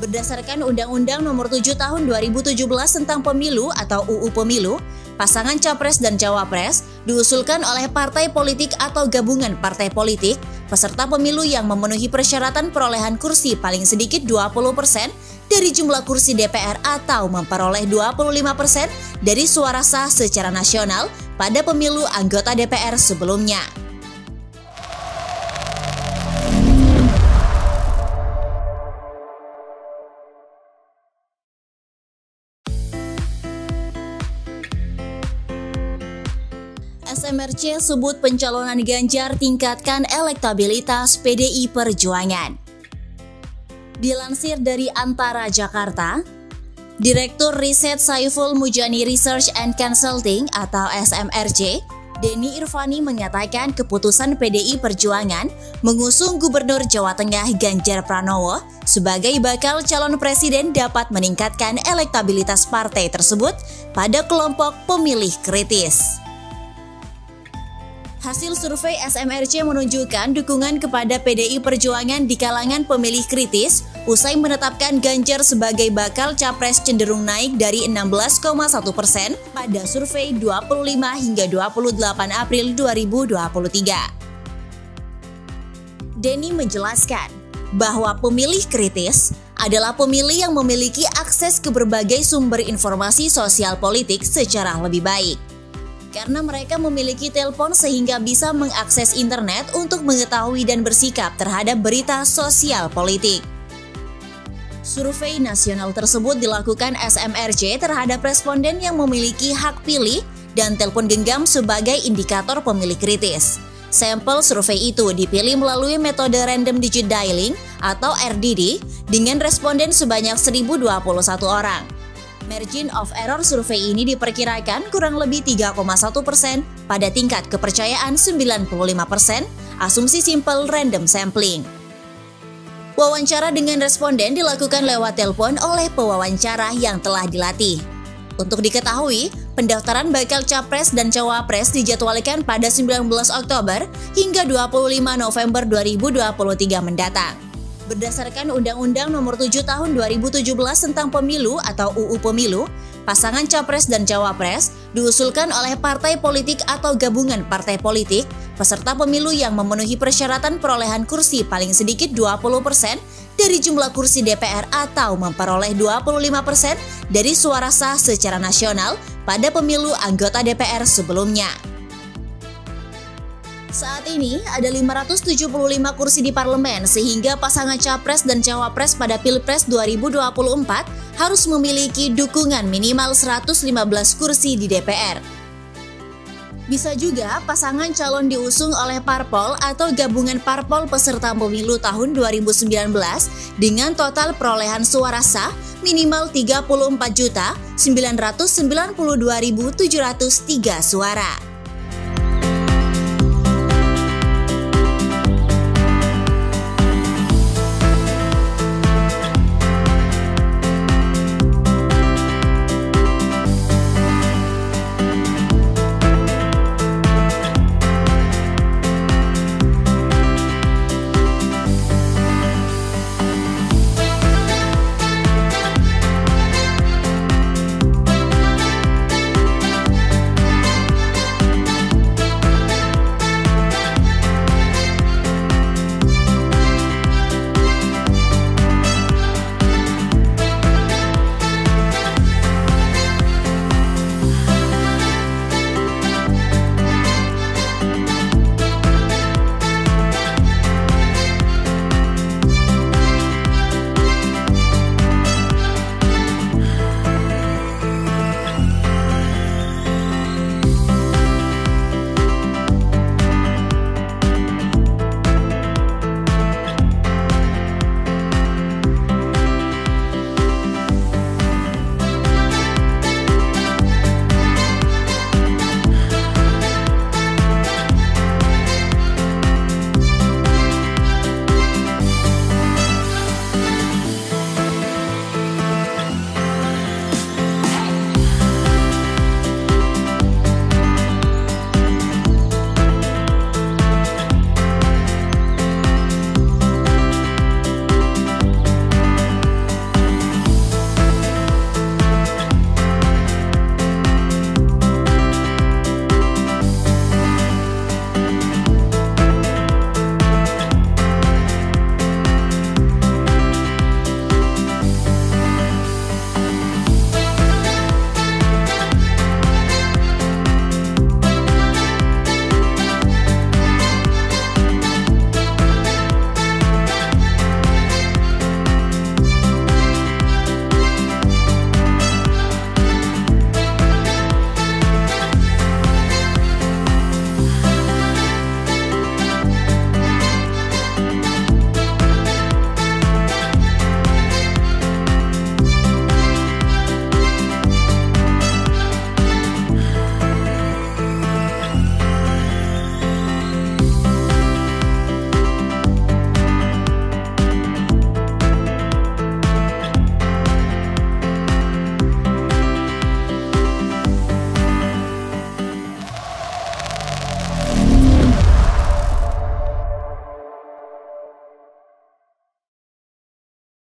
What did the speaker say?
Berdasarkan Undang-Undang Nomor 7 Tahun 2017 tentang Pemilu atau UU Pemilu, pasangan Capres dan Cawapres diusulkan oleh partai politik atau gabungan partai politik peserta pemilu yang memenuhi persyaratan perolehan kursi paling sedikit 20% dari jumlah kursi DPR atau memperoleh 25% dari suara sah secara nasional pada pemilu anggota DPR sebelumnya. SMRC sebut pencalonan Ganjar tingkatkan elektabilitas PDI Perjuangan. Dilansir dari Antara Jakarta, Direktur Riset Saiful Mujani Research and Consulting atau SMRC, Denny Irvani mengatakan keputusan PDI Perjuangan mengusung Gubernur Jawa Tengah Ganjar Pranowo sebagai bakal calon presiden dapat meningkatkan elektabilitas partai tersebut pada kelompok pemilih kritis. Hasil survei SMRC menunjukkan dukungan kepada PDI Perjuangan di kalangan pemilih kritis usai menetapkan Ganjar sebagai bakal capres cenderung naik dari 16,1% pada survei 25 hingga 28 April 2023. Denny menjelaskan bahwa pemilih kritis adalah pemilih yang memiliki akses ke berbagai sumber informasi sosial politik secara lebih baik. Karena mereka memiliki telepon sehingga bisa mengakses internet untuk mengetahui dan bersikap terhadap berita sosial politik. Survei nasional tersebut dilakukan SMRC terhadap responden yang memiliki hak pilih dan telepon genggam sebagai indikator pemilih kritis. Sampel survei itu dipilih melalui metode Random Digit Dialing atau RDD dengan responden sebanyak 1.021 orang. Margin of error survei ini diperkirakan kurang lebih 3,1% pada tingkat kepercayaan 95%, asumsi simple random sampling. Wawancara dengan responden dilakukan lewat telepon oleh pewawancara yang telah dilatih. Untuk diketahui, pendaftaran bakal Capres dan Cawapres dijadwalkan pada 19 Oktober hingga 25 November 2023 mendatang. Berdasarkan Undang-Undang Nomor 7 Tahun 2017 tentang Pemilu atau UU Pemilu, pasangan Capres dan Cawapres diusulkan oleh partai politik atau gabungan partai politik peserta pemilu yang memenuhi persyaratan perolehan kursi paling sedikit 20% dari jumlah kursi DPR atau memperoleh 25% dari suara sah secara nasional pada pemilu anggota DPR sebelumnya. Saat ini ada 575 kursi di parlemen sehingga pasangan Capres dan Cawapres pada Pilpres 2024 harus memiliki dukungan minimal 115 kursi di DPR. Bisa juga pasangan calon diusung oleh parpol atau gabungan parpol peserta pemilu tahun 2019 dengan total perolehan suara sah minimal 34.992.703 suara.